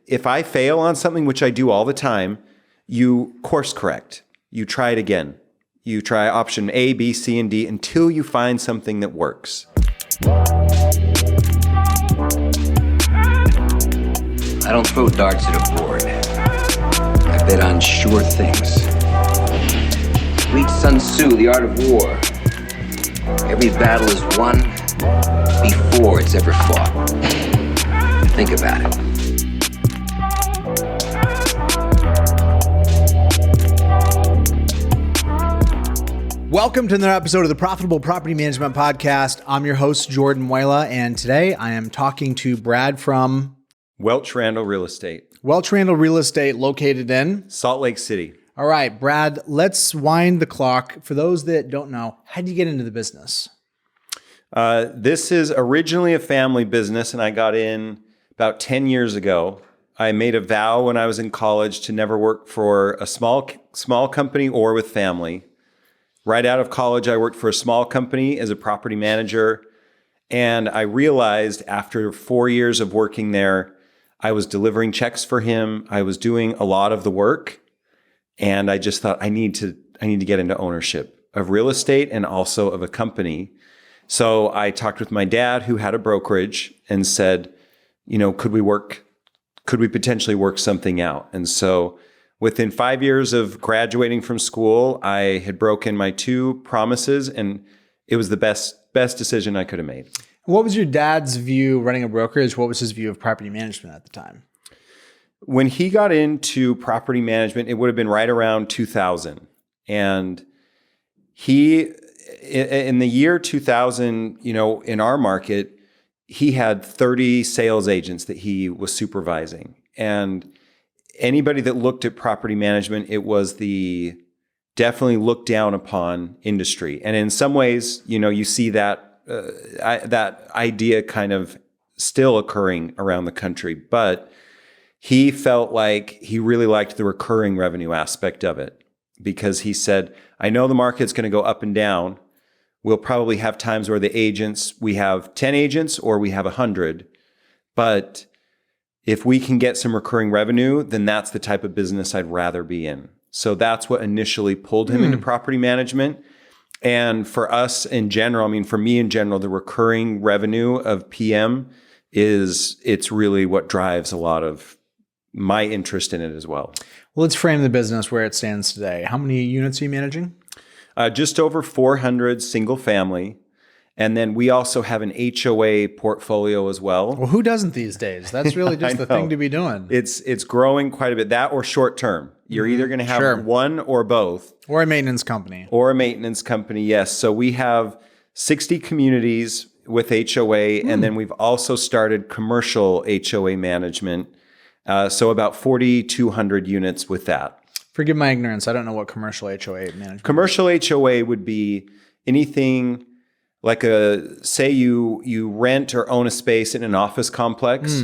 if I fail on something, which I do all the time, you course correct. You try it again. You try option A, B, C, and D until you find something that works. I don't throw darts at a board. I bet on sure things. Read Sun Tzu, The Art of War. Every battle is won before it's ever fought. Think about it. Welcome to another episode of the Profitable Property Management Podcast. I'm your host, Jordan Moyla, and today I am talking to Brad from Welch, Randall Real Estate. Welch, Randall Real Estate, located in Salt Lake City. All right, Brad, let's wind the clock. For those that don't know, how did you get into the business? This is originally a family business, and I got in about 10 years ago. I made a vow when I was in college to never work for a small company or with family. Right out of college, I worked for a small company as a property manager, and I realized after 4 years of working there, I was delivering checks for him. I was doing a lot of the work, and I just thought I need to get into ownership of real estate and also of a company. So I talked with my dad, who had a brokerage, and said, could we potentially work something out? And so within 5 years of graduating from school, I had broken my 2 promises, and it was the best decision I could have made. What was your dad's view running a brokerage? What was his view of property management at the time? When he got into property management, it would have been right around 2000. And he, in the year 2000, in our market, he had 30 sales agents that he was supervising. And anybody that looked at property management, it was the definitely looked down upon industry. And in some ways, you see that that idea kind of still occurring around the country. But he felt like he really liked the recurring revenue aspect of it, because he said, I know the market's going to go up and down. We'll probably have times where we have 10 agents or we have 100. But if we can get some recurring revenue, then that's the type of business I'd rather be in. So that's what initially pulled him into property management. And for us in general, for me in general, the recurring revenue of PM it's really what drives a lot of my interest in it as well. Well, let's frame the business where it stands today. How many units are you managing? Just over 400 single family. And then we also have an HOA portfolio as well. Well, who doesn't these days? That's really just the thing to be doing. It's growing quite a bit. That or short term. You're either going to have one or both. Or a maintenance company. Yes. So we have 60 communities with HOA, and then we've also started commercial HOA management. So about 4,200 units with that. Forgive my ignorance. I don't know what commercial HOA management is. Commercial HOA would be anything like say you rent or own a space in an office complex.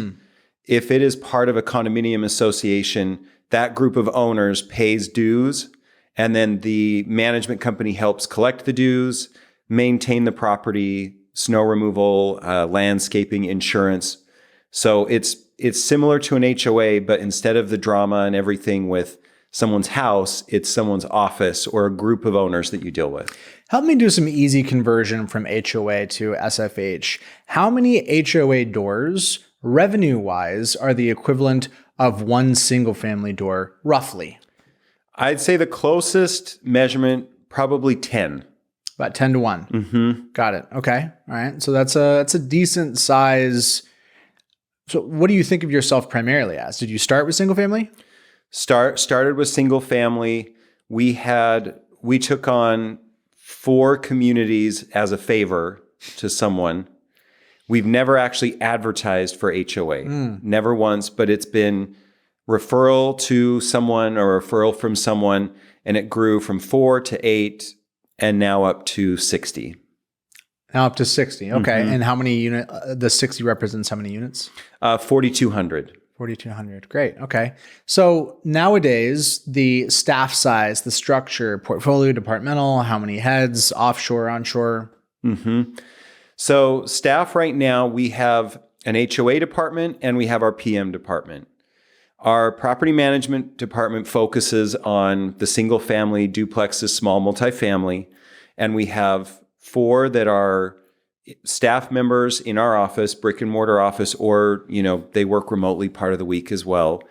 If it is part of a condominium association, that group of owners pays dues, and then the management company helps collect the dues, maintain the property, snow removal, landscaping, insurance. So it's similar to an HOA, but instead of the drama and everything with someone's house, it's someone's office or a group of owners that you deal with. Help me do some easy conversion from HOA to SFH. How many HOA doors, revenue-wise, are the equivalent of one single-family door, roughly? I'd say the closest measurement, probably 10. About 10 to 1. Mm-hmm. Got it. Okay. All right. So that's a decent size. So what do you think of yourself primarily as? Did you start with single-family? Started with single family. We took on 4 communities as a favor to someone. We've never actually advertised for HOA, never once, but it's been referral to someone or referral from someone, and it grew from 4 to 8 and now up to 60. Now up to 60. Okay. Mm-hmm. And how many units? The 60 represents how many units? 4,200. 4,200. Great. Okay. So nowadays, the staff size, the structure, portfolio, departmental, how many heads, offshore, onshore? Mm-hmm. So staff right now, we have an HOA department and we have our PM department. Our property management department focuses on the single family, duplexes, small multifamily, and we have 4 that are staff members in our office, brick and mortar office, or, they work remotely part of the week as well.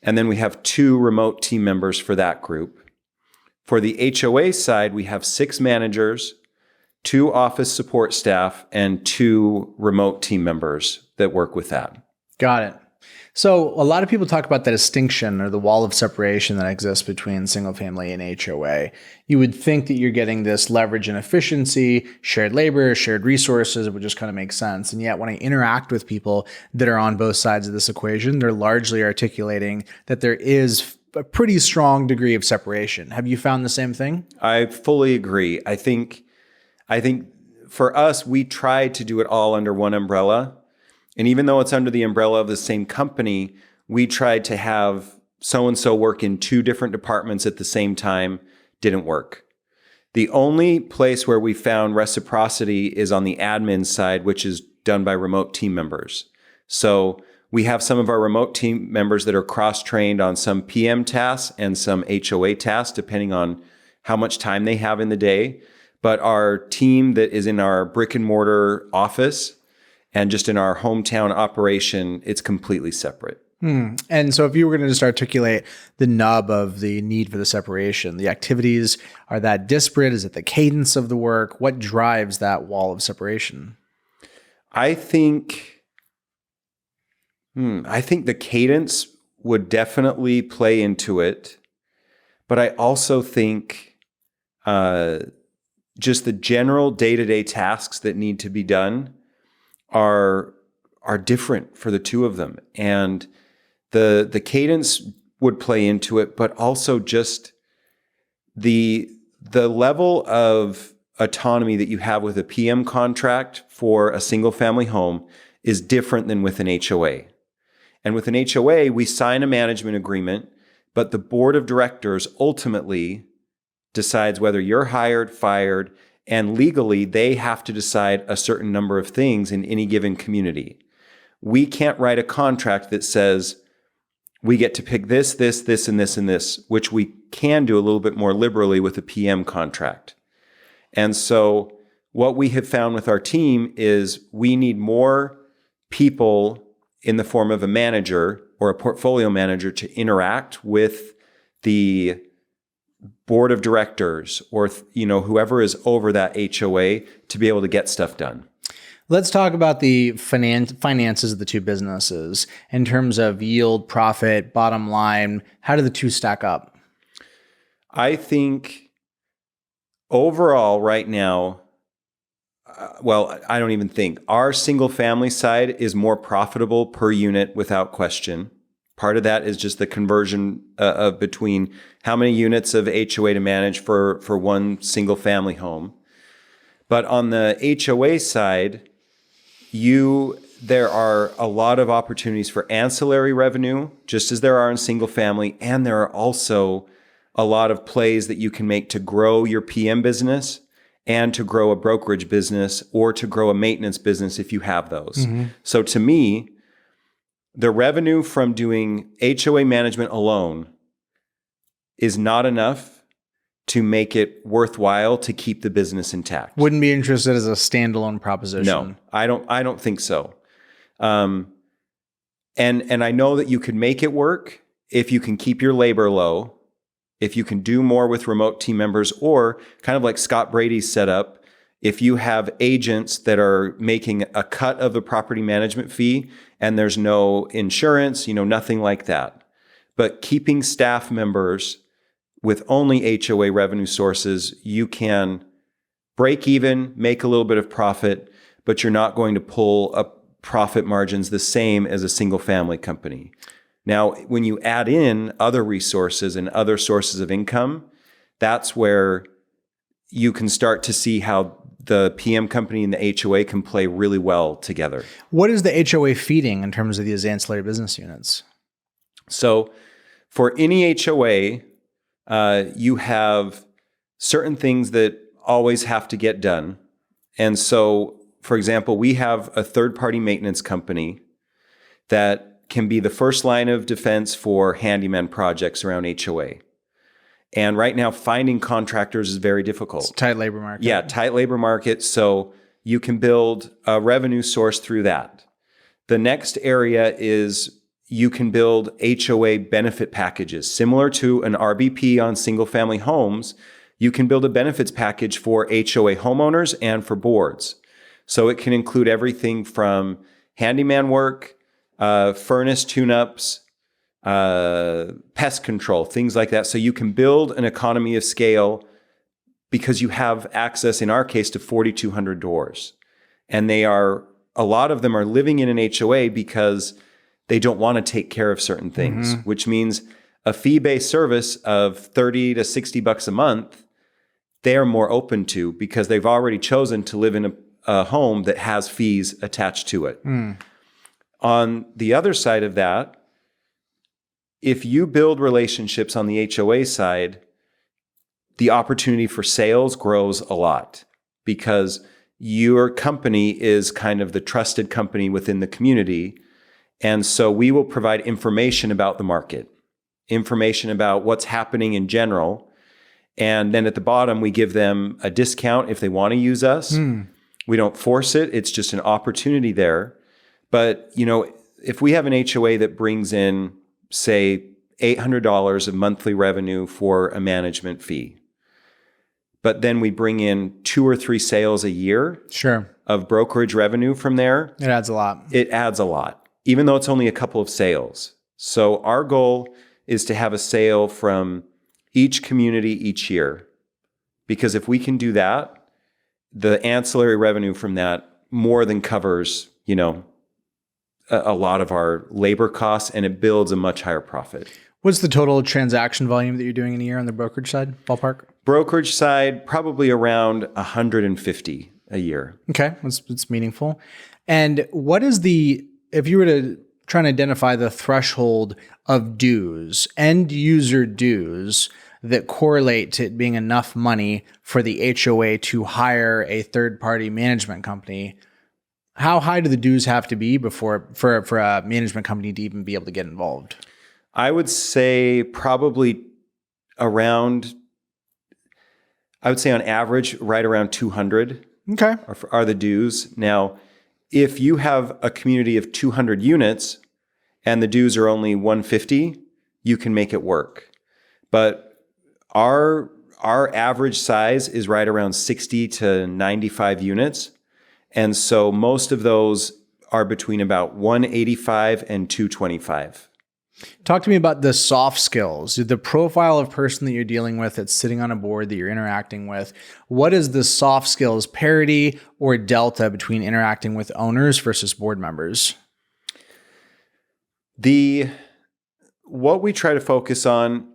And then we have 2 remote team members for that group. For the HOA side, we have 6 managers, 2 office support staff, and 2 remote team members that work with that. Got it. So a lot of people talk about the distinction or the wall of separation that exists between single family and HOA. You would think that you're getting this leverage and efficiency, shared labor, shared resources. It would just kind of make sense. And yet when I interact with people that are on both sides of this equation, they're largely articulating that there is a pretty strong degree of separation. Have you found the same thing? I fully agree. I think for us, we try to do it all under one umbrella. And even though it's under the umbrella of the same company, we tried to have so-and-so work in 2 different departments at the same time. Didn't work. The only place where we found reciprocity is on the admin side, which is done by remote team members. So we have some of our remote team members that are cross-trained on some PM tasks and some HOA tasks, depending on how much time they have in the day. But our team that is in our brick and mortar office and just in our hometown operation, it's completely separate. And so if you were going to just articulate the nub of the need for the separation, the activities, are that disparate? Is it the cadence of the work? What drives that wall of separation? I think the cadence would definitely play into it. But I also think just the general day-to-day tasks that need to be done are different for the 2 of them. And the cadence would play into it, but also just the level of autonomy that you have with a PM contract for a single family home is different than with an HOA. And with an HOA, we sign a management agreement, but the board of directors ultimately decides whether you're hired, fired, and legally, they have to decide a certain number of things in any given community. We can't write a contract that says we get to pick this, this, this, and this, and this, which we can do a little bit more liberally with a PM contract. And so what we have found with our team is we need more people in the form of a manager or a portfolio manager to interact with the board of directors or whoever is over that HOA to be able to get stuff done. Let's talk about the finances of the 2 businesses in terms of yield, profit, bottom line. How do the 2 stack up? I think overall right now, I don't even think our single family side is more profitable per unit without question. Part of that is just the conversion of between how many units of HOA to manage for one single family home. But on the HOA side, there are a lot of opportunities for ancillary revenue, just as there are in single family. And there are also a lot of plays that you can make to grow your PM business and to grow a brokerage business or to grow a maintenance business if you have those. Mm-hmm. So to me, the revenue from doing HOA management alone is not enough to make it worthwhile to keep the business intact. Wouldn't be interested as a standalone proposition. No, I don't think so. And I know that you can make it work if you can keep your labor low, if you can do more with remote team members, or kind of like Scott Brady's setup, if you have agents that are making a cut of the property management fee and there's no insurance, nothing like that. But keeping staff members with only HOA revenue sources, you can break even, make a little bit of profit, but you're not going to pull up profit margins the same as a single family company. Now, when you add in other resources and other sources of income, that's where you can start to see how the PM company and the HOA can play really well together. What is the HOA feeding in terms of these ancillary business units? So for any HOA, you have certain things that always have to get done. And so, for example, we have a third-party maintenance company that can be the first line of defense for handyman projects around HOA. And right now, finding contractors is very difficult. It's a tight labor market. Yeah, tight labor market. So you can build a revenue source through that. The next area is you can build HOA benefit packages. Similar to an RBP on single family homes, you can build a benefits package for HOA homeowners and for boards. So it can include everything from handyman work, furnace tune-ups, pest control, things like that. So you can build an economy of scale because you have access, in our case, to 4,200 doors. And a lot of them are living in an HOA because they don't want to take care of certain things, which means a fee-based service of 30 to 60 bucks a month, they are more open to because they've already chosen to live in a home that has fees attached to it. On the other side of that, if you build relationships on the HOA side, the opportunity for sales grows a lot because your company is kind of the trusted company within the community. And so we will provide information about the market, information about what's happening in general. And then at the bottom, we give them a discount if they want to use us. We don't force it. It's just an opportunity there. But, if we have an HOA that brings in, say, $800 of monthly revenue for a management fee, but then we bring in 2 or 3 sales a year of brokerage revenue from there. It adds a lot. It adds a lot, even though it's only a couple of sales. So our goal is to have a sale from each community each year. Because if we can do that, the ancillary revenue from that more than covers, a lot of our labor costs, and it builds a much higher profit. What's the total transaction volume that you're doing in a year on the brokerage side, ballpark? Brokerage side, probably around 150 a year. Okay, that's meaningful. And what is if you were to try and identify the threshold of dues, end user dues that correlate to it being enough money for the HOA to hire a third-party management company, how high do the dues have to be for a management company to even be able to get involved? I would say probably on average, right around 200 are the dues. Now, if you have a community of 200 units and the dues are only 150, you can make it work. But our average size is right around 60 to 95 units. And so most of those are between about 185 and 225. Talk to me about the soft skills, the profile of person that you're dealing with that's sitting on a board that you're interacting with. What is the soft skills parity or delta between interacting with owners versus board members? What we try to focus on,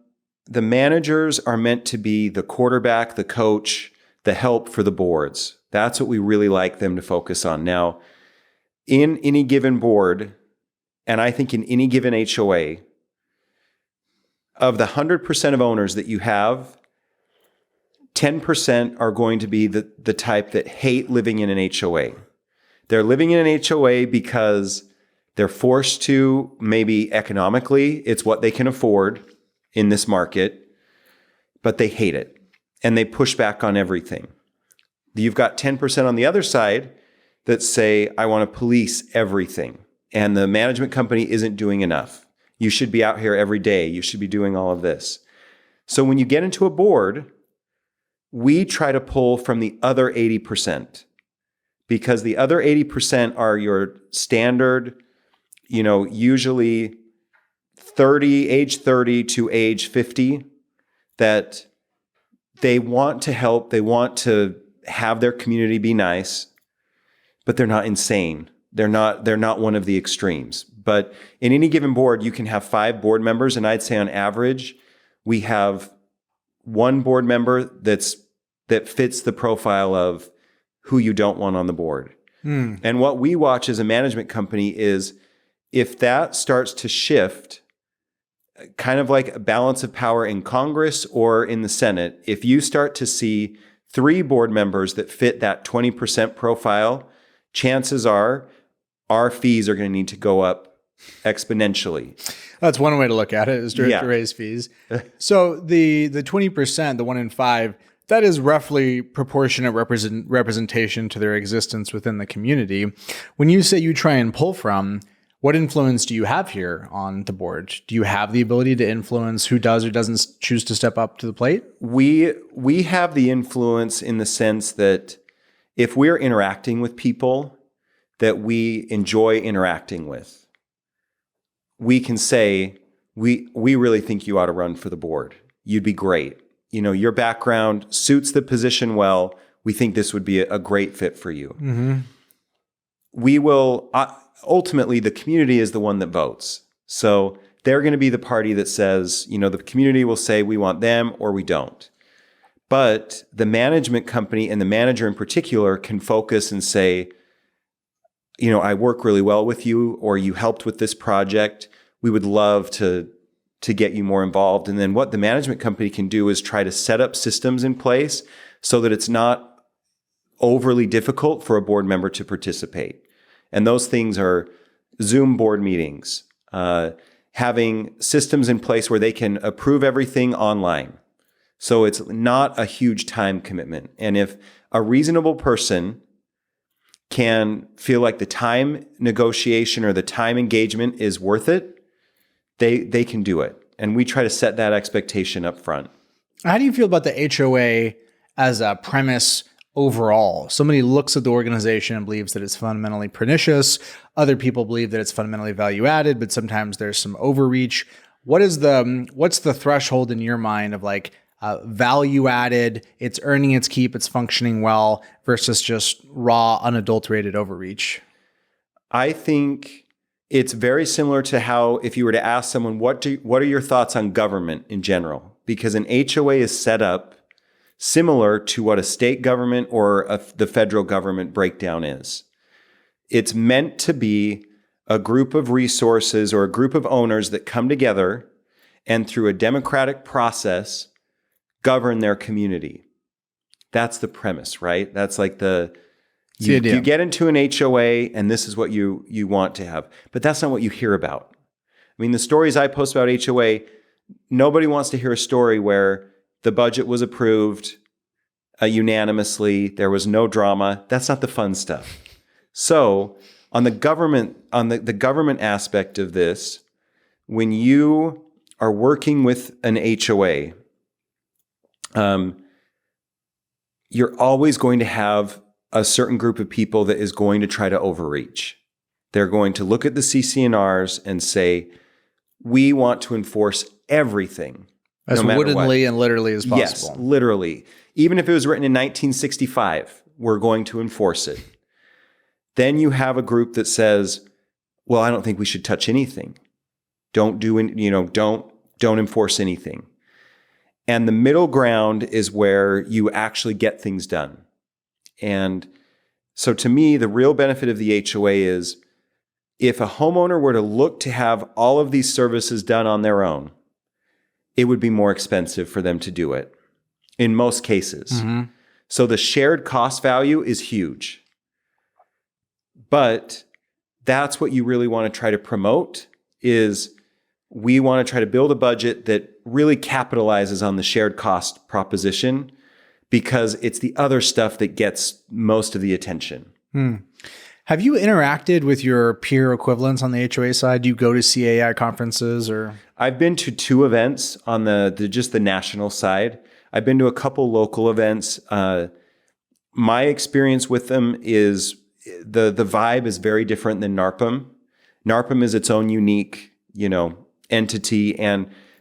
the managers are meant to be the quarterback, the coach, the help for the boards. That's what we really like them to focus on. Now, in any given board, and I think in any given HOA, of the 100% of owners that you have, 10% are going to be the type that hate living in an HOA. They're living in an HOA because they're forced to, maybe economically, it's what they can afford in this market, but they hate it and they push back on everything. You've got 10% on the other side that say, I want to police everything. And the management company isn't doing enough. You should be out here every day. You should be doing all of this. So when you get into a board, we try to pull from the other 80%, because the other 80% are your standard, usually age 30 to age 50, that they want to help. They want to have their community be nice, but they're not insane. They're not one of the extremes. But in any given board, you can have 5 board members, and I'd say on average, we have 1 board member that fits the profile of who you don't want on the board. And what we watch as a management company is if that starts to shift, kind of like a balance of power in Congress or in the Senate, if you start to see 3 board members that fit that 20% profile, chances are our fees are going to need to go up exponentially. That's one way to look at it, is to raise fees. So the 20%, the 1 in 5, that is roughly proportionate representation to their existence within the community. When you say you try and pull from, what influence do you have here on the board? Do you have the ability to influence who does or doesn't choose to step up to the plate? We have the influence in the sense that if we're interacting with people that we enjoy interacting with, we can say, we really think you ought to run for the board. You'd be great. Your background suits the position well. We think this would be a great fit for you. Mm-hmm. We will, ultimately, the community is the one that votes. So they're going to be the party that says, the community will say we want them or we don't. But the management company and the manager in particular can focus and say, I work really well with you, or you helped with this project. We would love to get you more involved. And then what the management company can do is try to set up systems in place so that it's not overly difficult for a board member to participate. And those things are Zoom board meetings, having systems in place where they can approve everything online. So it's not a huge time commitment. And if a reasonable person can feel like the time negotiation or the time engagement is worth it, they can do it. And we try to set that expectation up front. How do you feel about the HOA as a premise overall? Somebody looks at the organization and believes that it's fundamentally pernicious. Other people believe that it's fundamentally value added, but sometimes there's some overreach. What's the threshold in your mind of value added, it's earning its keep, it's functioning well, versus just raw, unadulterated overreach? I think it's very similar to how if you were to ask someone, what are your thoughts on government in general? Because an HOA is set up similar to what a state government or the federal government breakdown is. It's meant to be a group of resources or a group of owners that come together and through a democratic process govern their community. That's the premise, right? That's like you get into an HOA and this is what you want to have. But that's not what you hear about. I mean, the stories I post about HOA, nobody wants to hear a story where the budget was approved unanimously, there was no drama. That's not the fun stuff. So on the government aspect of this, when you are working with an HOA, you're always going to have a certain group of people that is going to try to overreach. They're going to look at the CC&Rs and say, we want to enforce everything. As woodenly and literally as possible. Yes, literally. Even if it was written in 1965, we're going to enforce it. Then you have a group that says, well, I don't think we should touch anything. Don't enforce anything. And the middle ground is where you actually get things done. And so to me, the real benefit of the HOA is if a homeowner were to look to have all of these services done on their own, it would be more expensive for them to do it in most cases. Mm-hmm. So the shared cost value is huge. But that's what you really want to try to promote is we want to try to build a budget that really capitalizes on the shared cost proposition because it's the other stuff that gets most of the attention. Have you interacted with your peer equivalents on the HOA side? Do you go to CAI conferences or? I've been to 2 events on just the national side. I've been to a couple local events. My experience with them is the vibe is very different than NARPM. NARPM is its own unique, entity.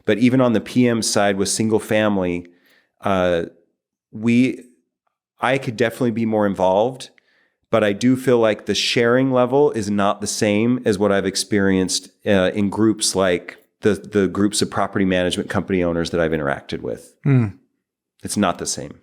But even on the PM side with single family, I could definitely be more involved, but I do feel like the sharing level is not the same as what I've experienced in groups like the groups of property management company owners that I've interacted with. It's not the same.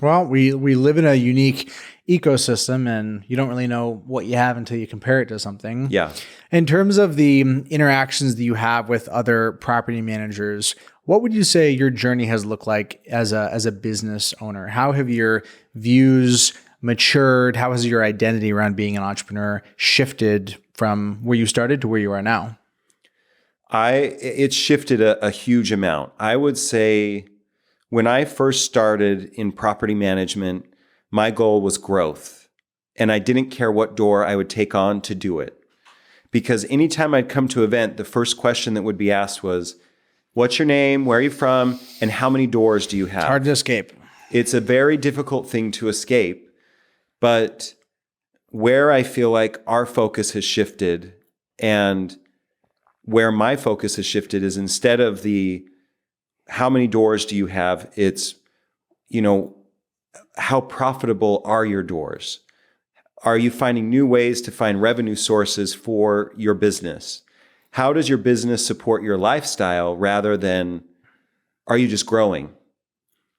Well, we live in a unique ecosystem and you don't really know what you have until you compare it to something. Yeah. In terms of the interactions that you have with other property managers, what would you say your journey has looked like as a business owner? How have your views matured? How has your identity around being an entrepreneur shifted from where you started to where you are now? It's shifted a huge amount. I would say when I first started in property management, my goal was growth. And I didn't care what door I would take on to do it. Because anytime I'd come to an event, the first question that would be asked was, what's your name? Where are you from? And how many doors do you have? It's hard to escape. It's a very difficult thing to escape. But where I feel like our focus has shifted and where my focus has shifted is instead of the how many doors do you have, it's, how profitable are your doors? Are you finding new ways to find revenue sources for your business? How does your business support your lifestyle rather than are you just growing?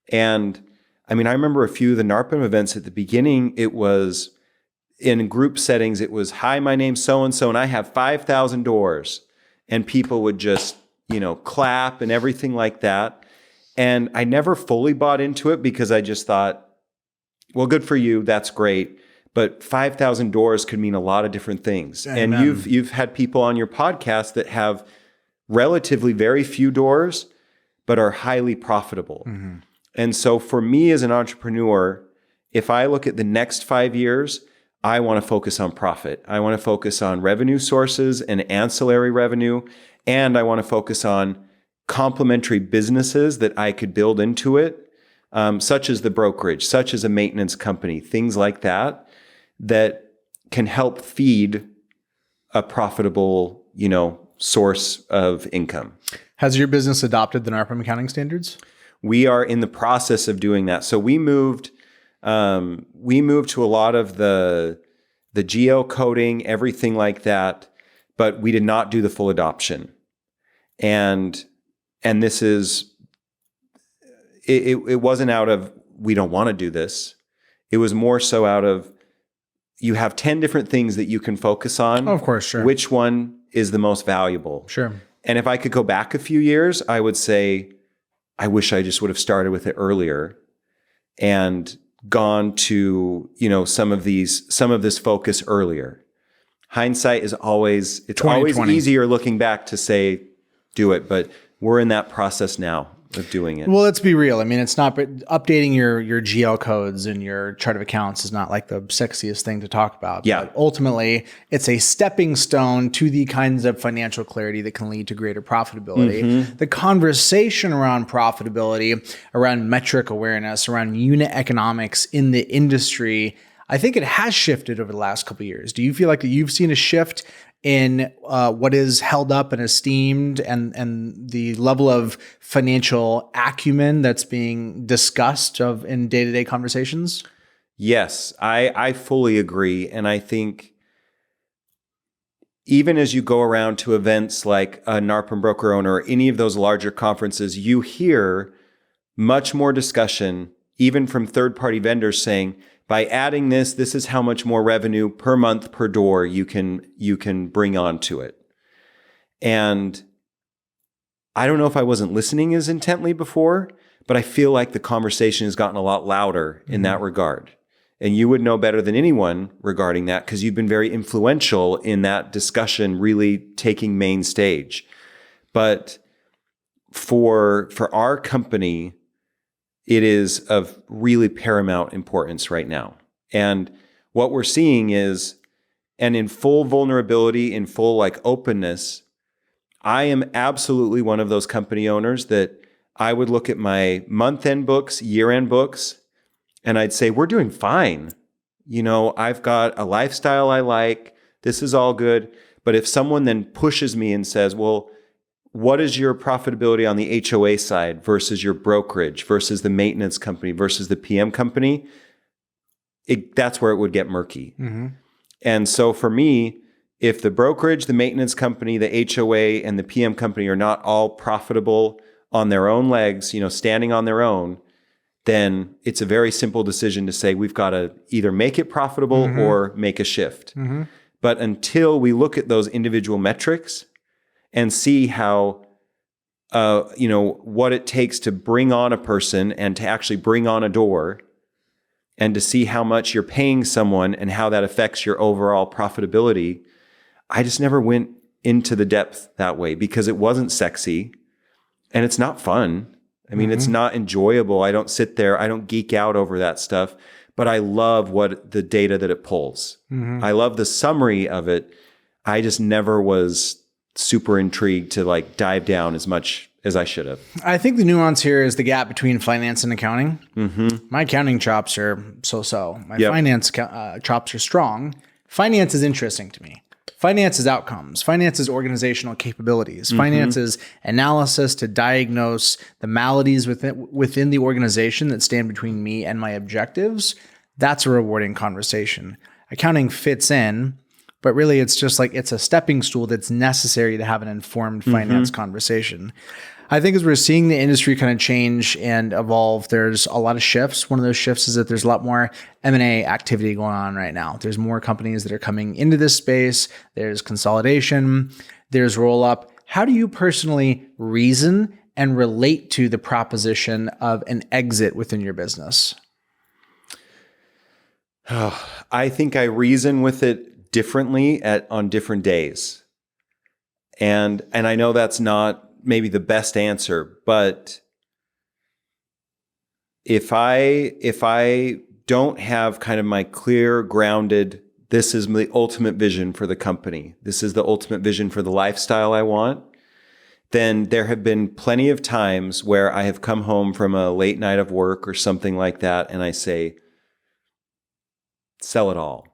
And I remember a few of the NARPM events at the beginning, it was in group settings, it was, hi, my name's so-and-so, and I have 5,000 doors. And people would just, clap and everything like that. And I never fully bought into it because I just thought, well, good for you. That's great. But 5,000 doors could mean a lot of different things. Amen. And you've had people on your podcast that have relatively very few doors, but are highly profitable. Mm-hmm. And so for me as an entrepreneur, if I look at the next 5 years, I want to focus on profit. I want to focus on revenue sources and ancillary revenue. And I want to focus on complementary businesses that I could build into it, such as the brokerage, such as a maintenance company, things like that, that can help feed a profitable, source of income. Has your business adopted the NARPM accounting standards? We are in the process of doing that. So we moved to a lot of the geocoding, everything like that, but we did not do the full adoption. And this is, it wasn't out of, we don't want to do this. It was more so out of, you have 10 different things that you can focus on. Oh, of course, sure. Which one is the most valuable? Sure. And if I could go back a few years, I would say, I wish I just would have started with it earlier and gone to, some of this focus earlier. Hindsight is always, it's 2020. Always easier looking back to say, do it, but we're in that process now of doing it. Well, let's be real. It's not, but updating your GL codes and your chart of accounts is not like the sexiest thing to talk about. Yeah. But ultimately, it's a stepping stone to the kinds of financial clarity that can lead to greater profitability. Mm-hmm. The conversation around profitability, around metric awareness, around unit economics in the industry, I think it has shifted over the last couple of years. Do you feel like that you've seen a shift in what is held up and esteemed and the level of financial acumen that's being discussed in day-to-day conversations? Yes, I fully agree. And I think even as you go around to events like a NARPM broker owner or any of those larger conferences, you hear much more discussion, even from third-party vendors saying, by adding this is how much more revenue per month per door you can bring onto it. And I don't know if I wasn't listening as intently before, but I feel like the conversation has gotten a lot louder in that regard. And you would know better than anyone regarding that because you've been very influential in that discussion really taking main stage. But for our company, it is of really paramount importance right now. And what we're seeing is, and in full vulnerability, in full openness, I am absolutely one of those company owners that I would look at my month-end books, year-end books, and I'd say, we're doing fine. I've got a lifestyle I like. This is all good. But if someone then pushes me and says, well, what is your profitability on the HOA side versus your brokerage versus the maintenance company versus the PM company? That's where it would get murky. Mm-hmm. And so for me, if the brokerage, the maintenance company, the HOA, and the PM company are not all profitable on their own legs, standing on their own, then it's a very simple decision to say we've got to either make it profitable mm-hmm. or make a shift. Mm-hmm. But until we look at those individual metrics and see how, what it takes to bring on a person and to actually bring on a door and to see how much you're paying someone and how that affects your overall profitability, I just never went into the depth that way because it wasn't sexy and it's not fun. I mean, it's not enjoyable. I don't sit there. I don't geek out over that stuff, but I love what the data that it pulls. I love the summary of it. I just never was super intrigued to like dive down as much as I should have. I think the nuance here is the gap between finance and accounting. My accounting chops are so-so. My finance chops are strong. Finance is interesting to me. Finance is outcomes. Finance is organizational capabilities. Finance is analysis to diagnose the maladies within the organization that stand between me and my objectives. That's a rewarding conversation. Accounting fits in, but really it's just like it's a stepping stool that's necessary to have an informed finance conversation. I think as we're seeing the industry kind of change and evolve, there's a lot of shifts. One of those shifts is that there's a lot more M&A activity going on right now. There's more companies that are coming into this space. There's consolidation. There's roll up. How do you personally reason and relate to the proposition of an exit within your business? I think I reason with it differently on different days. And I know that's not maybe the best answer, but if I don't have kind of my clear, grounded, this is the ultimate vision for the company, this is the ultimate vision for the lifestyle I want, then there have been plenty of times where I have come home from a late night of work or something like that, and I say, sell it all.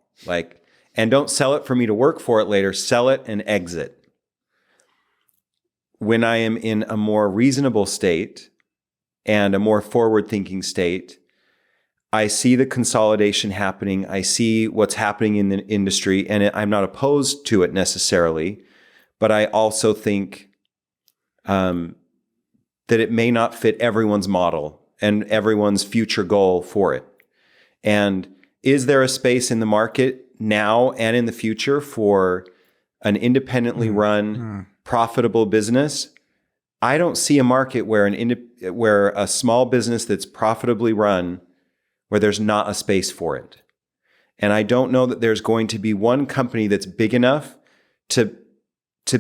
And don't sell it for me to work for it later, sell it and exit. When I am in a more reasonable state and a more forward-thinking state, I see the consolidation happening. I see what's happening in the industry, and I'm not opposed to it necessarily, but I also think that it may not fit everyone's model and everyone's future goal for it. And is there a space in the market now and in the future for an independently run, profitable business? I don't see a market where where a small business that's profitably run, where there's not a space for it. And I don't know that there's going to be one company that's big enough to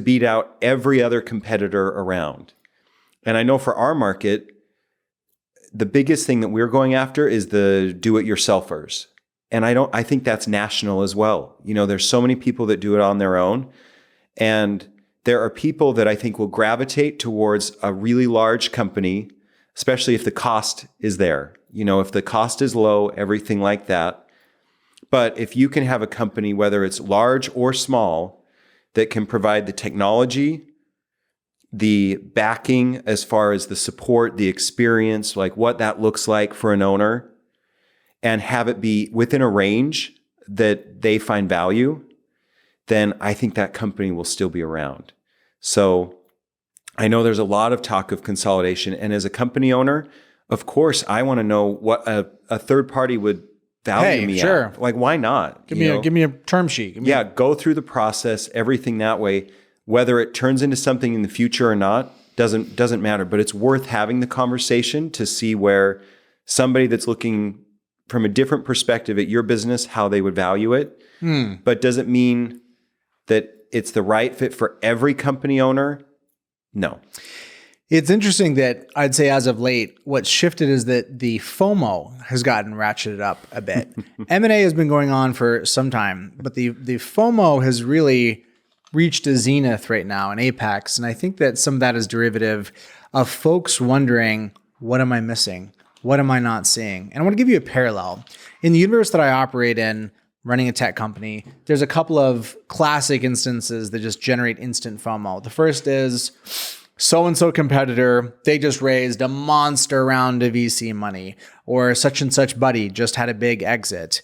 beat out every other competitor around. And I know for our market, the biggest thing that we're going after is the do-it-yourselfers. And I think that's national as well. You know, there's so many people that do it on their own. And there are people that I think will gravitate towards a really large company, especially if the cost is there. You know, if the cost is low, everything like that. But if you can have a company, whether it's large or small, that can provide the technology, the backing as far as the support, the experience, like what that looks like for an owner, and have it be within a range that they find value, then I think that company will still be around. So I know there's a lot of talk of consolidation. And as a company owner, of course, I want to know what a third party would value me at. Like, why not? Give me a term sheet. Go through the process, everything that way. Whether it turns into something in the future or not doesn't matter. But it's worth having the conversation to see where somebody that's looking from a different perspective at your business, how they would value it. But does it mean that it's the right fit for every company owner? No. It's interesting that I'd say as of late, what's shifted is that the FOMO has gotten ratcheted up a bit. M&A has been going on for some time, but the FOMO has really reached a zenith right now in apex. And I think that some of that is derivative of folks wondering, what am I missing? What am I not seeing? And I want to give you a parallel. In the universe that I operate in, running a tech company, there's a couple of classic instances that just generate instant FOMO. The first is so-and-so competitor, they just raised a monster round of VC money, or such and such buddy just had a big exit.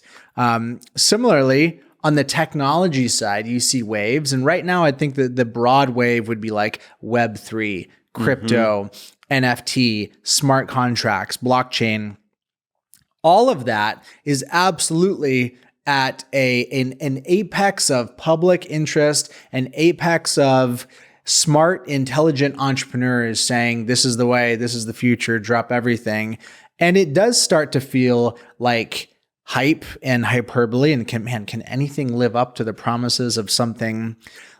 Similarly, on the technology side, you see waves. And right now, I think that the broad wave would be like Web3, crypto, NFT, smart contracts, blockchain. All of that is absolutely at an apex of public interest, an apex of smart, intelligent entrepreneurs saying, this is the way, this is the future, drop everything. And it does start to feel like hype and hyperbole, and can anything live up to the promises of something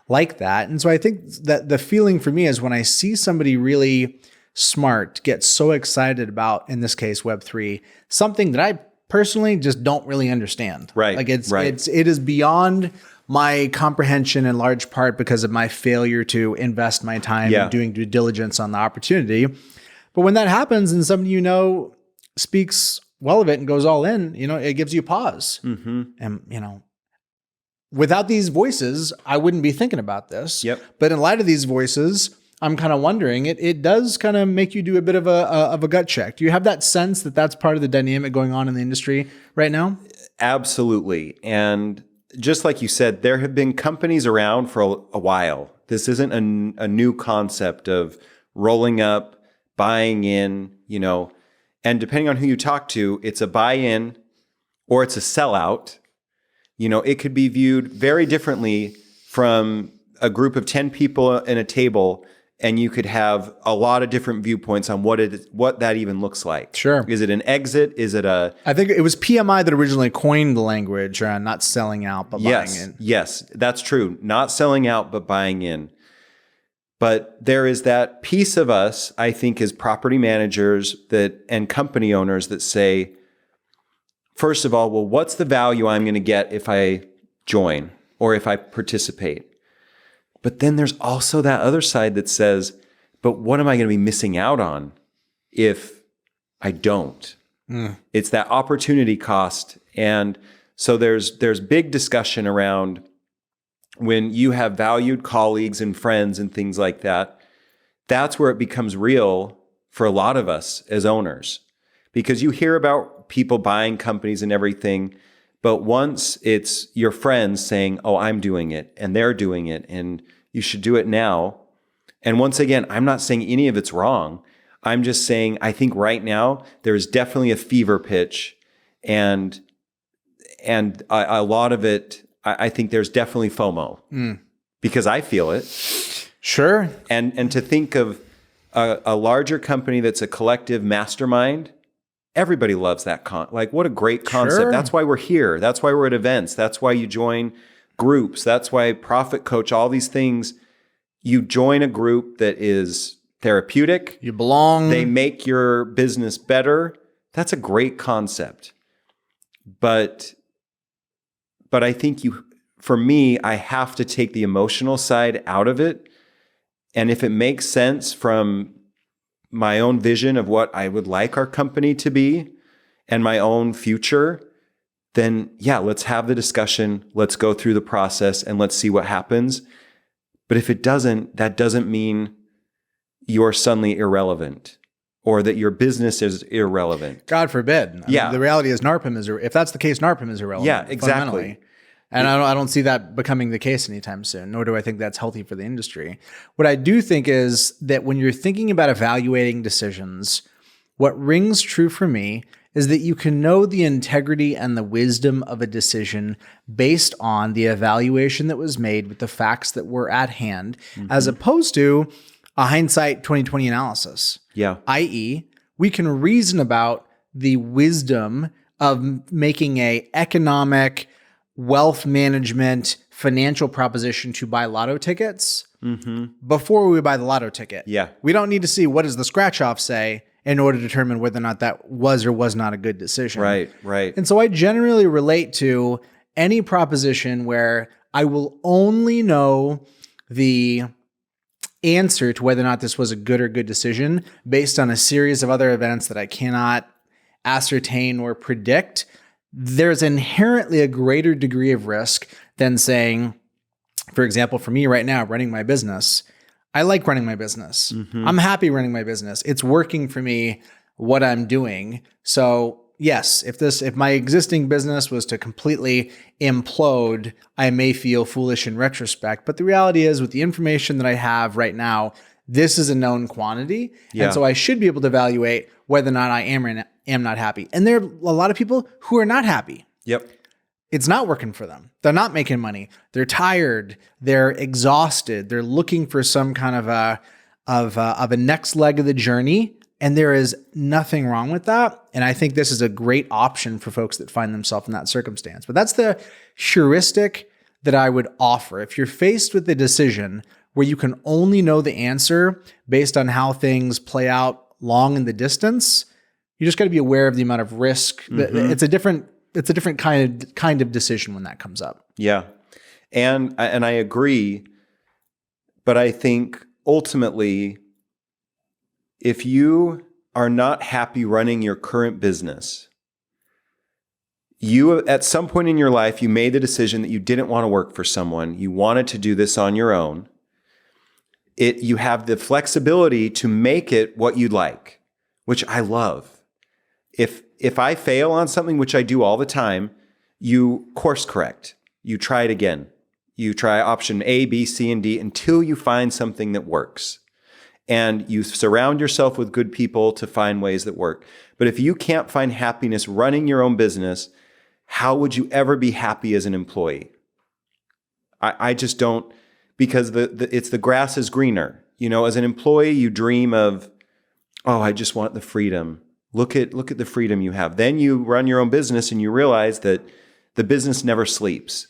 like that? And so I think that the feeling for me is when I see somebody really smart get so excited about, in this case, Web3, something that I personally just don't really understand. Right. Like it is beyond my comprehension in large part because of my failure to invest my time in doing due diligence on the opportunity. But when that happens and somebody speaks well of it and goes all in, it gives you pause. And, without these voices, I wouldn't be thinking about this. Yep. But in light of these voices, I'm kind of wondering, it does kind of make you do a bit of a gut check. Do you have that sense that that's part of the dynamic going on in the industry right now? Absolutely. And just like you said, there have been companies around for a while. This isn't a new concept of rolling up, buying in, and depending on who you talk to, it's a buy-in or it's a sellout. It could be viewed very differently from a group of 10 people in a table, and you could have a lot of different viewpoints on what that even looks like. Sure. Is it an exit? Is it I think it was PMI that originally coined the language, not selling out, but buying in. Yes, that's true. Not selling out, but buying in. But there is that piece of us, I think, as property managers and company owners that say, first of all, well, what's the value I'm going to get if I join or if I participate? But then there's also that other side that says, but what am I going to be missing out on if I don't? It's that opportunity cost. And so there's big discussion around when you have valued colleagues and friends and things like that. That's where it becomes real for a lot of us as owners, because you hear about people buying companies and everything. But once it's your friends saying, oh, I'm doing it and they're doing it and you should do it now. And once again, I'm not saying any of it's wrong. I'm just saying, I think right now there's definitely a fever pitch and a lot of it, I think there's definitely FOMO because I feel it. Sure. And to think of a larger company that's a collective mastermind, everybody loves that. What a great concept. Sure. That's why we're here. That's why we're at events. That's why you join groups. That's why Profit Coach, all these things. You join a group that is therapeutic. You belong. They make your business better. That's a great concept. But I think for me, I have to take the emotional side out of it. And if it makes sense from my own vision of what I would like our company to be and my own future, then let's have the discussion. Let's go through the process and let's see what happens. But if it doesn't, that doesn't mean you're suddenly irrelevant or that your business is irrelevant. God forbid. I mean, the reality is if that's the case, NARPM is irrelevant. Yeah, exactly. And I don't see that becoming the case anytime soon, nor do I think that's healthy for the industry. What I do think is that when you're thinking about evaluating decisions, what rings true for me is that you can know the integrity and the wisdom of a decision based on the evaluation that was made with the facts that were at hand, as opposed to a hindsight 2020 analysis. Yeah. i.e., we can reason about the wisdom of making a economic wealth management financial proposition to buy lotto tickets before we buy the lotto ticket. Yeah. We don't need to see what does the scratch off say in order to determine whether or not that was or was not a good decision. Right, right. And so I generally relate to any proposition where I will only know the answer to whether or not this was a good or good decision based on a series of other events that I cannot ascertain or predict. There's inherently a greater degree of risk than saying, for example, for me right now, running my business, I like running my business. I'm happy running my business. It's working for me, what I'm doing. So yes, if my existing business was to completely implode, I may feel foolish in retrospect. But the reality is, with the information that I have right now, this is a known quantity. Yeah. And so I should be able to evaluate whether or not I am or am not happy. And there are a lot of people who are not happy. Yep. It's not working for them. They're not making money. They're tired. They're exhausted. They're looking for some kind of a next leg of the journey And there is nothing wrong with that. And I think this is a great option for folks that find themselves in that circumstance. But that's the heuristic that I would offer. If you're faced with a decision where you can only know the answer based on how things play out long in the distance, you just got to be aware of the amount of risk. It's a different kind of decision when that comes up. Yeah. And I agree, but I think ultimately, if you are not happy running your current business, you at some point in your life, you made the decision that you didn't want to work for someone. You wanted to do this on your own. You have the flexibility to make it what you'd like, which I love. If I fail on something, which I do all the time, you course correct. You try it again. You try option A, B, C, and D until you find something that works. And you surround yourself with good people to find ways that work. But if you can't find happiness running your own business, how would you ever be happy as an employee? I just don't, because it's the grass is greener. You know, as an employee, you dream of, oh, I just want the freedom. Look at the freedom you have. Then you run your own business and you realize that the business never sleeps.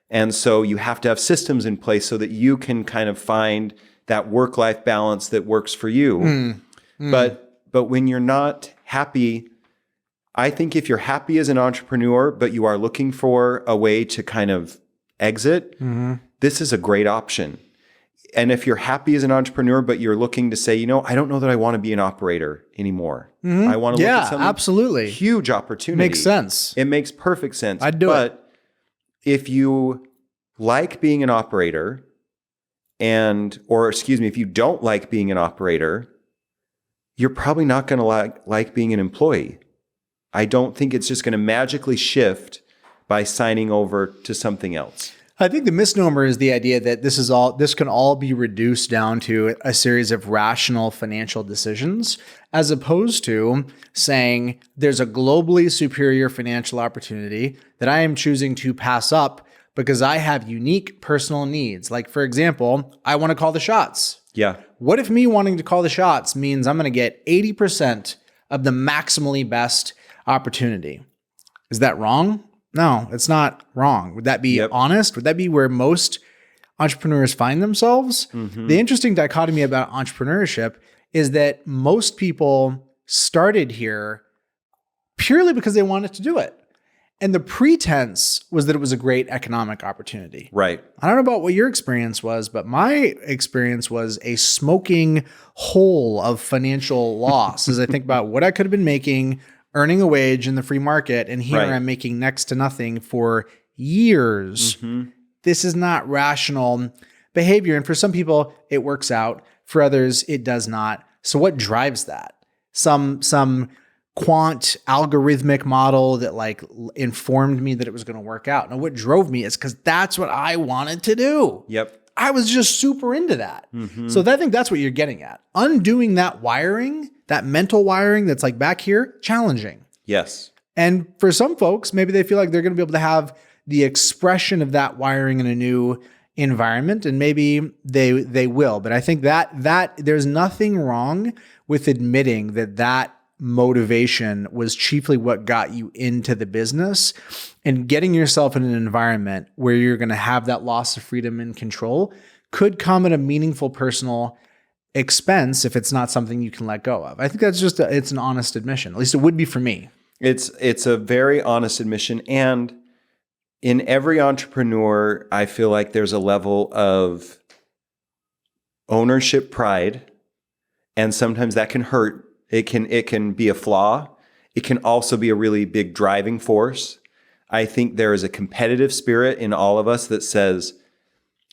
And so you have to have systems in place so that you can kind of find that work-life balance that works for you. But when you're not happy, I think if you're happy as an entrepreneur, but you are looking for a way to kind of exit, this is a great option. And if you're happy as an entrepreneur, but you're looking to say, you know, I don't know that I want to be an operator anymore. I want to look at something. Absolutely. Huge opportunity. Makes sense. It makes perfect sense. I'd do it. But if you like being an operator, if you don't like being an operator, you're probably not going to like being an employee. I don't think it's just going to magically shift by signing over to something else. I think the misnomer is the idea that this can all be reduced down to a series of rational financial decisions, as opposed to saying there's a globally superior financial opportunity that I am choosing to pass up because I have unique personal needs. Like, for example, I want to call the shots. Yeah. What if me wanting to call the shots means I'm going to get 80% of the maximally best opportunity? Is that wrong? No, it's not wrong. Would that be honest? Would that be where most entrepreneurs find themselves? The interesting dichotomy about entrepreneurship is that most people started here purely because they wanted to do it. And the pretense was that it was a great economic opportunity. Right. I don't know about what your experience was, but my experience was a smoking hole of financial loss as I think about what I could have been making earning a wage in the free market, and here I'm making next to nothing for years. This is not rational behavior. And for some people, it works out. For others, it does not. So what drives that? Some quant algorithmic model that like informed me that it was going to work out. And what drove me is because that's what I wanted to do. Yep. I was just super into that. So I think that's what you're getting at. Undoing that wiring, that mental wiring that's like back here, challenging. Yes. And for some folks, maybe they feel like they're going to be able to have the expression of that wiring in a new environment, and maybe they will. But I think that there's nothing wrong with admitting that motivation was chiefly what got you into the business, and getting yourself in an environment where you're going to have that loss of freedom and control could come at a meaningful personal expense if it's not something you can let go of. I think that's just it's an honest admission. At least it would be for me. It's a very honest admission. And in every entrepreneur, I feel like there's a level of ownership pride, and sometimes that can hurt. It can be a flaw. It can also be a really big driving force. I think there is a competitive spirit in all of us that says,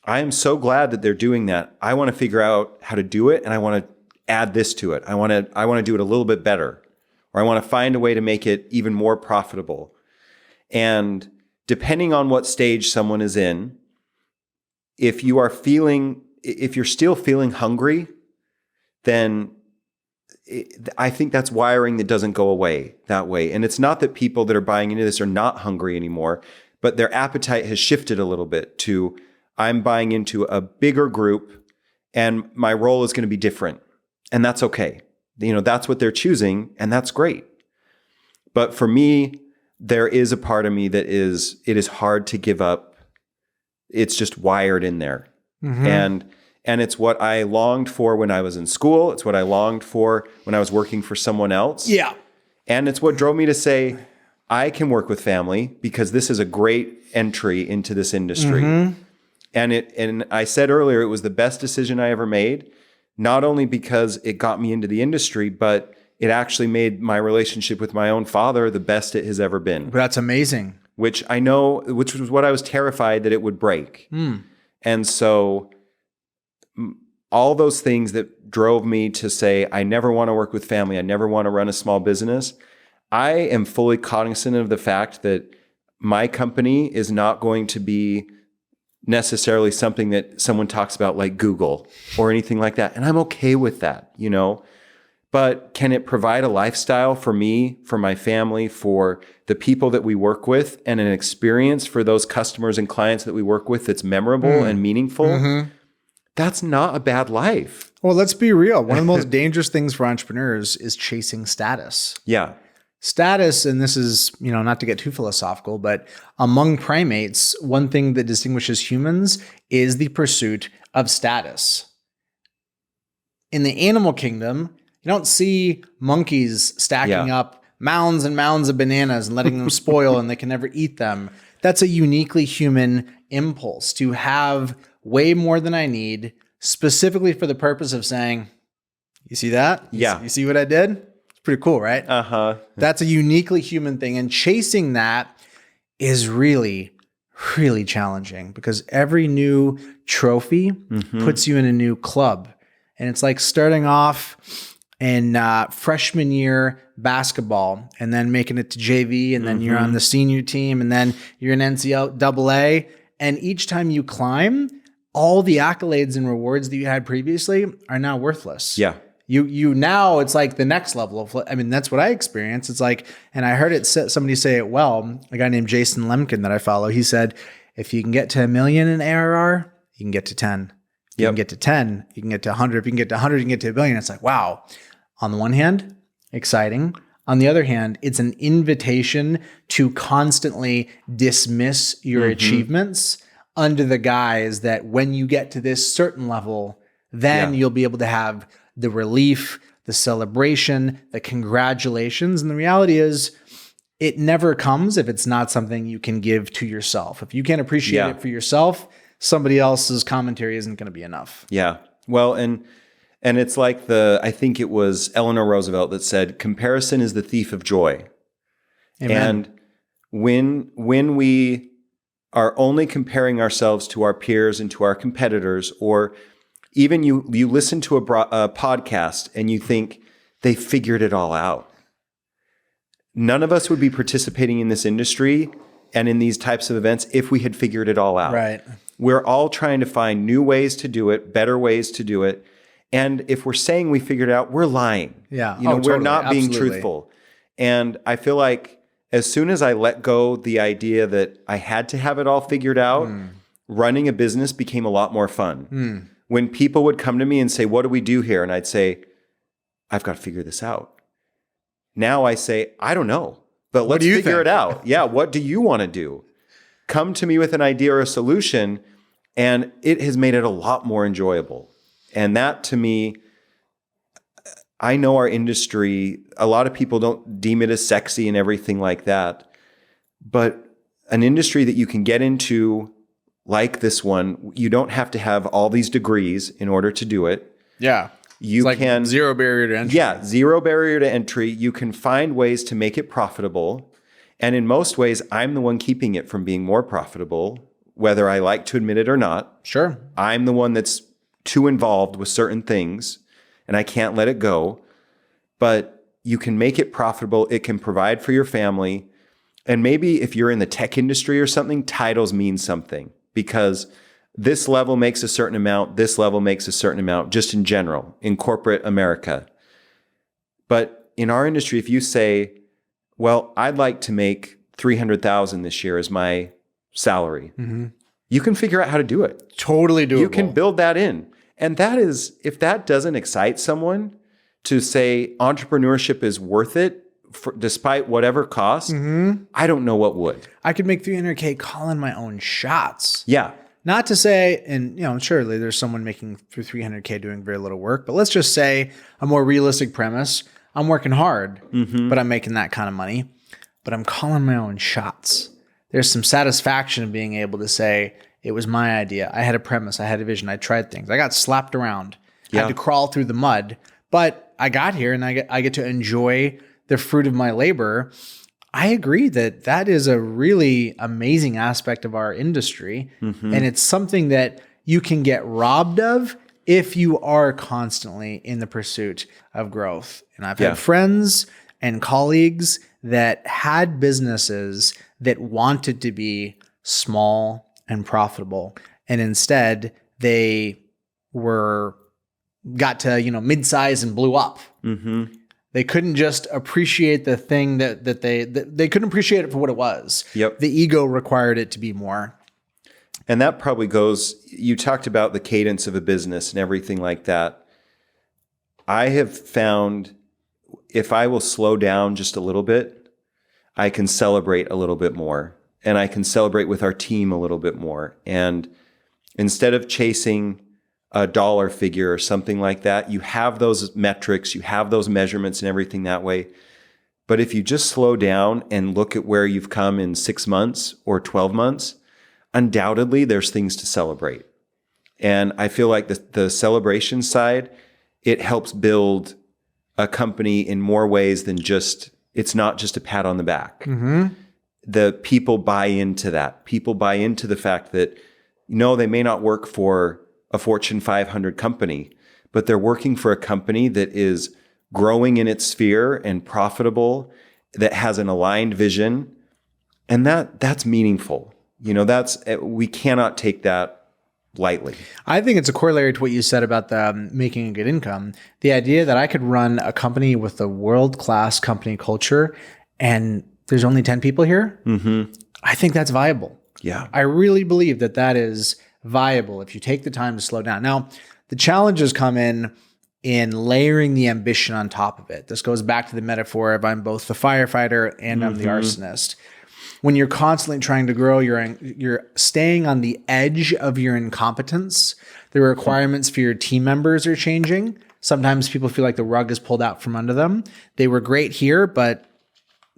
I am so glad that they're doing that. I want to figure out how to do it, and I want to add this to it. I want to do it a little bit better, or I want to find a way to make it even more profitable. And depending on what stage someone is in, if you're still feeling hungry, then I think that's wiring that doesn't go away that way. And it's not that people that are buying into this are not hungry anymore, but their appetite has shifted a little bit to, I'm buying into a bigger group and my role is going to be different. And that's okay. that's what they're choosing, and that's great. But for me, there is a part of me it is hard to give up. It's just wired in there. And it's what I longed for when I was in school. It's what I longed for when I was working for someone else. Yeah. And it's what drove me to say, I can work with family because this is a great entry into this industry. And I said earlier, it was the best decision I ever made, not only because it got me into the industry, but it actually made my relationship with my own father the best it has ever been. That's amazing. Which was what I was terrified that it would break. And so all those things that drove me to say, I never want to work with family. I never want to run a small business. I am fully cognizant of the fact that my company is not going to be necessarily something that someone talks about like Google or anything like that. And I'm okay with that, But can it provide a lifestyle for me, for my family, for the people that we work with, and an experience for those customers and clients that we work with that's memorable and meaningful? That's not a bad life. Well, let's be real. One of the most dangerous things for entrepreneurs is chasing status. Yeah. Status, and this is, not to get too philosophical, but among primates, one thing that distinguishes humans is the pursuit of status. In the animal kingdom, you don't see monkeys stacking up mounds and mounds of bananas and letting them spoil and they can never eat them. That's a uniquely human impulse to have way more than I need, specifically for the purpose of saying, you see that? You see what I did? It's pretty cool, right? That's a uniquely human thing. And chasing that is really, really challenging because every new trophy puts you in a new club. And it's like starting off in freshman year basketball and then making it to JV and then you're on the senior team and then you're in NCAA. And each time you climb, all the accolades and rewards that you had previously are now worthless. Yeah. You now it's like the next level of, that's what I experienced. It's like, and I heard somebody say it well, a guy named Jason Lemkin that I follow. He said, if you can get to 1 million in ARR, you can get to 10. You can get to 10, you can get to 100. If you can get to 100, you can get to 1 billion. It's like, wow. On the one hand, exciting. On the other hand, it's an invitation to constantly dismiss your achievements under the guise that when you get to this certain level, then you'll be able to have the relief, the celebration, the congratulations. And the reality is it never comes if it's not something you can give to yourself. If you can't appreciate it for yourself, somebody else's commentary isn't going to be enough. Yeah. Well, and it's like I think it was Eleanor Roosevelt that said, comparison is the thief of joy. Amen. And when we are only comparing ourselves to our peers and to our competitors, or even you listen to a podcast and you think they figured it all out. None of us would be participating in this industry and in these types of events if we had figured it all out. Right. We're all trying to find new ways to do it, better ways to do it. And if we're saying we figured it out, we're lying. Yeah. We're not being truthful. And I feel like as soon as I let go the idea that I had to have it all figured out, running a business became a lot more fun. When people would come to me and say, what do we do here? And I'd say, I've got to figure this out. Now I say, I don't know, but let's figure it out. Yeah. What do you want to do? Come to me with an idea or a solution. And it has made it a lot more enjoyable. And that to me, I know our industry, a lot of people don't deem it as sexy and everything like that. But an industry that you can get into like this one, you don't have to have all these degrees in order to do it. Yeah. You can zero barrier to entry. Yeah, zero barrier to entry. You can find ways to make it profitable. And in most ways, I'm the one keeping it from being more profitable, whether I like to admit it or not. Sure. I'm the one that's too involved with certain things and I can't let it go. But you can make it profitable. It can provide for your family. And maybe if you're in the tech industry or something, titles mean something because this level makes a certain amount, this level makes a certain amount, just in general, in corporate America. But in our industry, if you say, well, I'd like to make $300,000 this year as my salary, you can figure out how to do it. Totally doable. You can build that in. And that is, if that doesn't excite someone to say entrepreneurship is worth it despite whatever cost, I don't know what would. I could make 300K calling my own shots. Yeah. Not to say, and surely there's someone making through 300K doing very little work, but let's just say a more realistic premise. I'm working hard, but I'm making that kind of money, but I'm calling my own shots. There's some satisfaction in being able to say, it was my idea. I had a premise. I had a vision. I tried things. I got slapped around. I had to crawl through the mud, but I got here and I get to enjoy the fruit of my labor. I agree that is a really amazing aspect of our industry. And it's something that you can get robbed of if you are constantly in the pursuit of growth. And I've had friends and colleagues that had businesses that wanted to be small and profitable. And instead they got to, mid-size and blew up. They couldn't just appreciate the thing that they couldn't appreciate it for what it was. Yep. The ego required it to be more. And that probably you talked about the cadence of a business and everything like that. I have found if I will slow down just a little bit, I can celebrate a little bit more, and I can celebrate with our team a little bit more. And instead of chasing a dollar figure or something like that, you have those metrics, you have those measurements and everything that way. But if you just slow down and look at where you've come in 6 months or 12 months, undoubtedly there's things to celebrate. And I feel like the celebration side, it helps build a company in more ways than it's not just a pat on the back. The people buy into that. People buy into the fact that, they may not work for a Fortune 500 company, but they're working for a company that is growing in its sphere and profitable, that has an aligned vision. And that's meaningful. We cannot take that lightly. I think it's a corollary to what you said about making a good income. The idea that I could run a company with a world-class company culture and there's only 10 people here. I think that's viable. Yeah. I really believe that is viable if you take the time to slow down. Now, the challenges come in layering the ambition on top of it. This goes back to the metaphor of I'm both the firefighter and I'm the arsonist. When you're constantly trying to grow, you're staying on the edge of your incompetence. The requirements for your team members are changing. Sometimes people feel like the rug is pulled out from under them. They were great here, but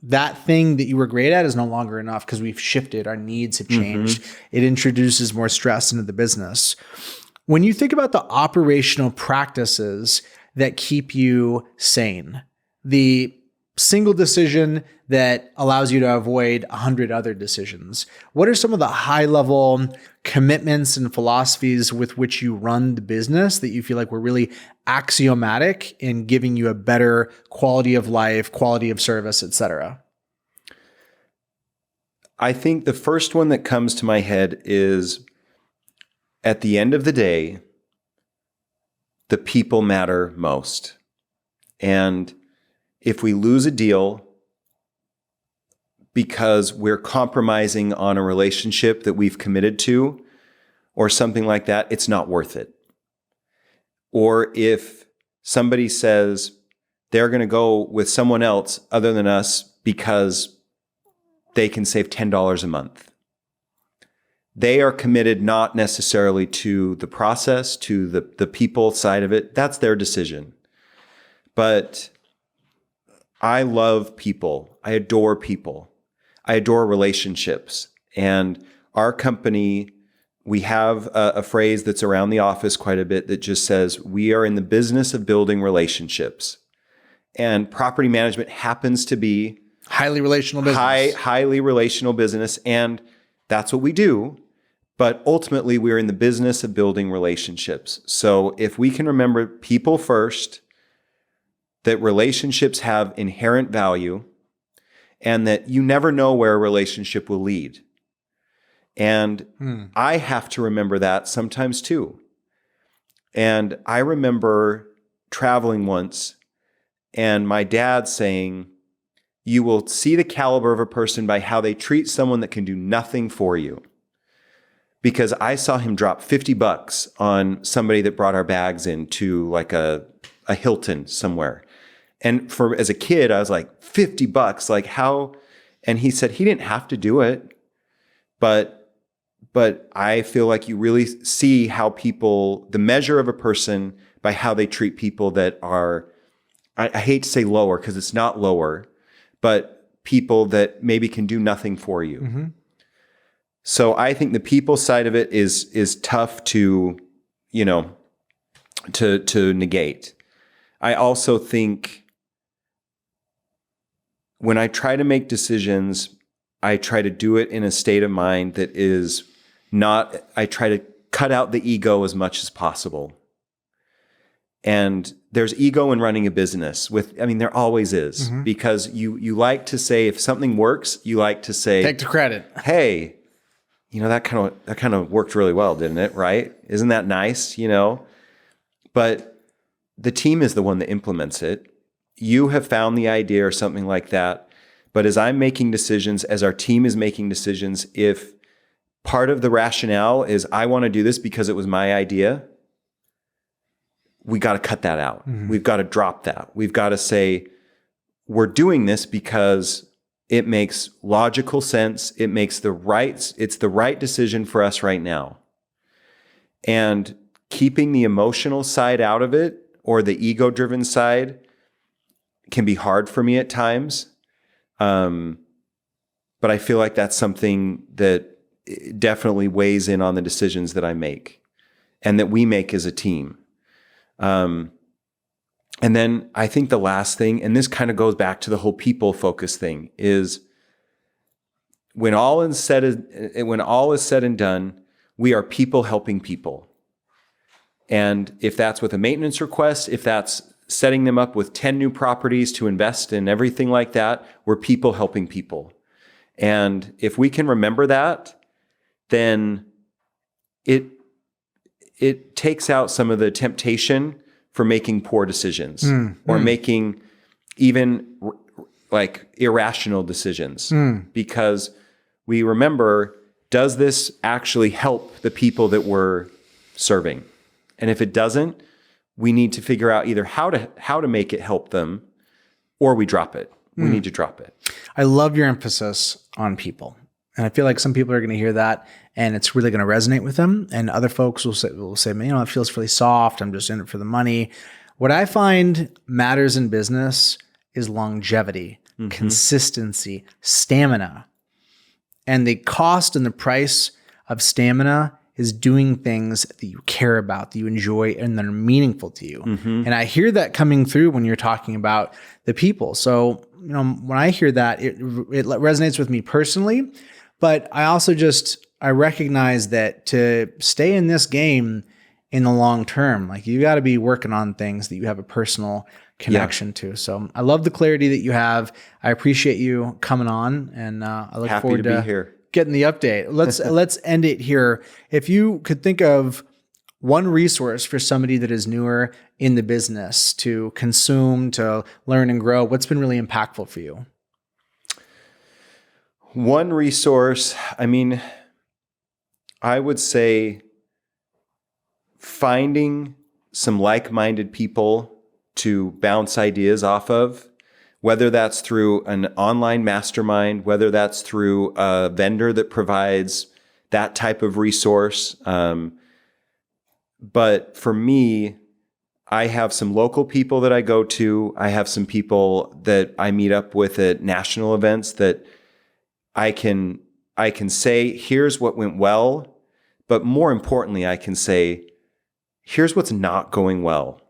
that thing that you were great at is no longer enough because we've shifted. Our needs have changed. It introduces more stress into the business. When you think about the operational practices that keep you sane, the single decision that allows you to avoid 100 other decisions, what are some of the high-level commitments and philosophies with which you run the business that you feel like were really axiomatic in giving you a better quality of life, quality of service, et cetera? I think the first one that comes to my head is, at the end of the day, the people matter most. And if we lose a deal because we're compromising on a relationship that we've committed to or something like that, it's not worth it. Or if somebody says they're going to go with someone else other than us because they can save $10 a month, they are committed not necessarily to the process, to the people side of it. That's their decision. But I love people. I adore people. I adore relationships. And our company, we have a phrase that's around the office quite a bit that just says, we are in the business of building relationships. And property management happens to be highly relational business. Highly relational business. And that's what we do. But ultimately, we're in the business of building relationships. So if we can remember people first, that relationships have inherent value, and that you never know where a relationship will lead. And I have to remember that sometimes too. And I remember traveling once and my dad saying, you will see the caliber of a person by how they treat someone that can do nothing for you. Because I saw him drop $50 on somebody that brought our bags into like a a Hilton somewhere. And as a kid, I was like, $50, like how? And he said he didn't have to do it, but I feel like you really see how the measure of a person by how they treat people that are, I hate to say lower because it's not lower, but people that maybe can do nothing for you. Mm-hmm. So I think the people side of it is tough to, to negate. I also think when I try to make decisions, I try to do it in a state of mind that is I try to cut out the ego as much as possible. And there's ego in running a business there always is, mm-hmm. because you like to say, if something works, you like to say, take the credit. Hey, that kind of worked really well, didn't it? Right? Isn't that nice? But the team is the one that implements it. You have found the idea or something like that. But as I'm making decisions, as our team is making decisions, if part of the rationale is I want to do this because it was my idea, we got to cut that out. Mm-hmm. We've got to drop that. We've got to say, we're doing this because it makes logical sense. It's the right decision for us right now. And keeping the emotional side out of it, or the ego-driven side, can be hard for me at times. But I feel like that's something that definitely weighs in on the decisions that I make and that we make as a team. And then I think the last thing, and this kind of goes back to the whole people focus thing, is when all is said and done, we are people helping people. And if that's with a maintenance request, if that's setting them up with 10 new properties to invest in, everything like that, we're people helping people. And if we can remember that, then it takes out some of the temptation for making poor decisions or making even like irrational decisions, because we remember, does this actually help the people that we're serving? And if it doesn't, we need to figure out either how to make it help them, or we drop it. We need to drop it. I love your emphasis on people. And I feel like some people are going to hear that and it's really going to resonate with them. And other folks will say, it feels really soft. I'm just in it for the money. What I find matters in business is longevity, consistency, stamina. And the cost and the price of stamina is doing things that you care about, that you enjoy, and that are meaningful to you. And I hear that coming through when you're talking about the people. So, when I hear that, it resonates with me personally, but I also I recognize that to stay in this game in the long term, like you got to be working on things that you have a personal connection to. So I love the clarity that you have. I appreciate you coming on, and I look forward to be here. Getting the update. Let's end it here. If you could think of one resource for somebody that is newer in the business to consume, to learn and grow, what's been really impactful for you? One resource, I would say finding some like-minded people to bounce ideas off of, whether that's through an online mastermind, whether that's through a vendor that provides that type of resource. But for me, I have some local people that I go to. I have some people that I meet up with at national events that I can say, here's what went well. But more importantly, I can say, here's what's not going well.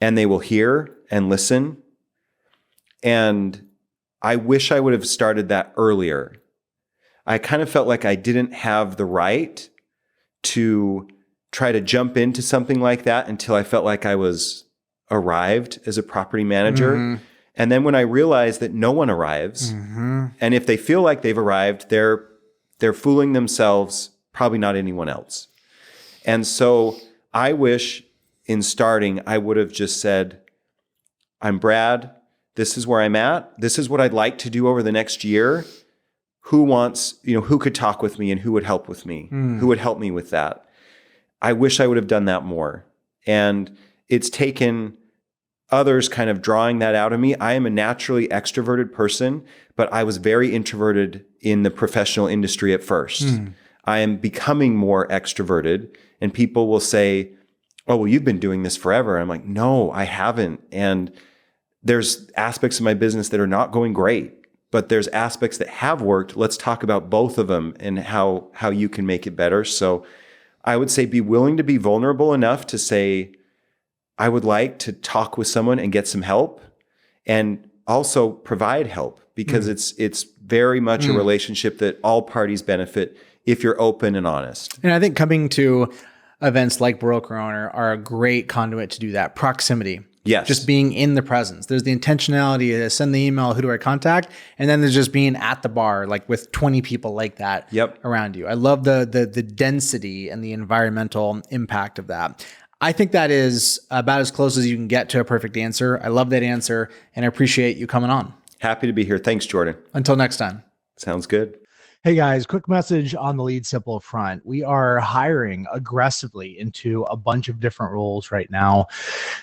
And they will hear and listen. And I wish I would have started that earlier. I kind of felt like I didn't have the right to try to jump into something like that until I felt like I was arrived as a property manager. And then when I realized that no one arrives, and if they feel like they've arrived, they're fooling themselves, probably not anyone else. And so I wish in starting, I would have just said, I'm Brad. This is where I'm at. This is what I'd like to do over the next year. Who could talk with me and who would help with me? Who would help me with that? I wish I would have done that more. And it's taken others kind of drawing that out of me. I am a naturally extroverted person, but I was very introverted in the professional industry at first. I am becoming more extroverted, and people will say, oh, well, you've been doing this forever. I'm like, no, I haven't. And there's aspects of my business that are not going great, but there's aspects that have worked. Let's talk about both of them and how you can make it better. So I would say be willing to be vulnerable enough to say, I would like to talk with someone and get some help, and also provide help, because it's very much a relationship that all parties benefit if you're open and honest. And I think coming to events like Broker Owner are a great conduit to do that. Proximity. Yes. Just being in the presence. There's the intentionality to send the email, who do I contact? And then there's just being at the bar, like with 20 people like that around you. I love the density and the environmental impact of that. I think that is about as close as you can get to a perfect answer. I love that answer, and I appreciate you coming on. Happy to be here. Thanks, Jordan. Until next time. Sounds good. Hey guys, quick message on the Lead Simple front. We are hiring aggressively into a bunch of different roles right now.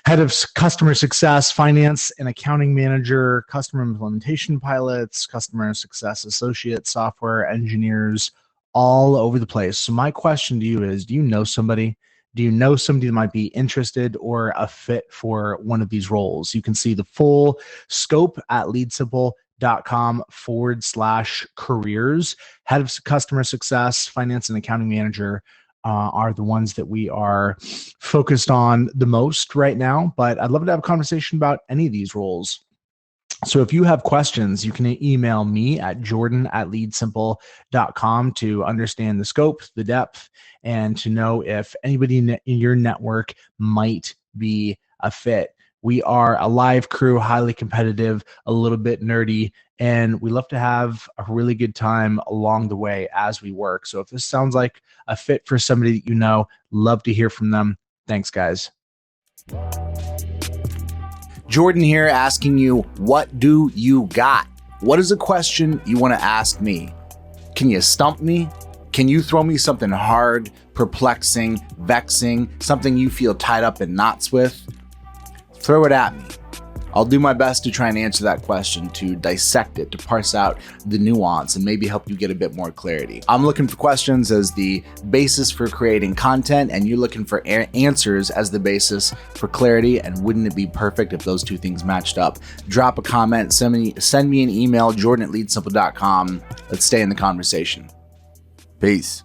Head of customer success, finance and accounting manager, customer implementation pilots, customer success associates, software engineers, all over the place. So my question to you is, do you know somebody? Do you know somebody that might be interested or a fit for one of these roles? You can see the full scope at leadsimple.com/careers. Head of customer success, finance and accounting manager are the ones that we are focused on the most right now. But I'd love to have a conversation about any of these roles. So if you have questions, you can email me at jordan@leadsimple.com to understand the scope, the depth, and to know if anybody in your network might be a fit. We are a live crew, highly competitive, a little bit nerdy, and we love to have a really good time along the way as we work. So if this sounds like a fit for somebody that you know, love to hear from them. Thanks, guys. Jordan here, asking you, what do you got? What is a question you want to ask me? Can you stump me? Can you throw me something hard, perplexing, vexing, something you feel tied up in knots with? Throw it at me. I'll do my best to try and answer that question, to dissect it, to parse out the nuance, and maybe help you get a bit more clarity. I'm looking for questions as the basis for creating content, and you're looking for answers as the basis for clarity. And wouldn't it be perfect if those two things matched up? Drop a comment, send me an email, jordan@leadsimple.com. Let's stay in the conversation. Peace.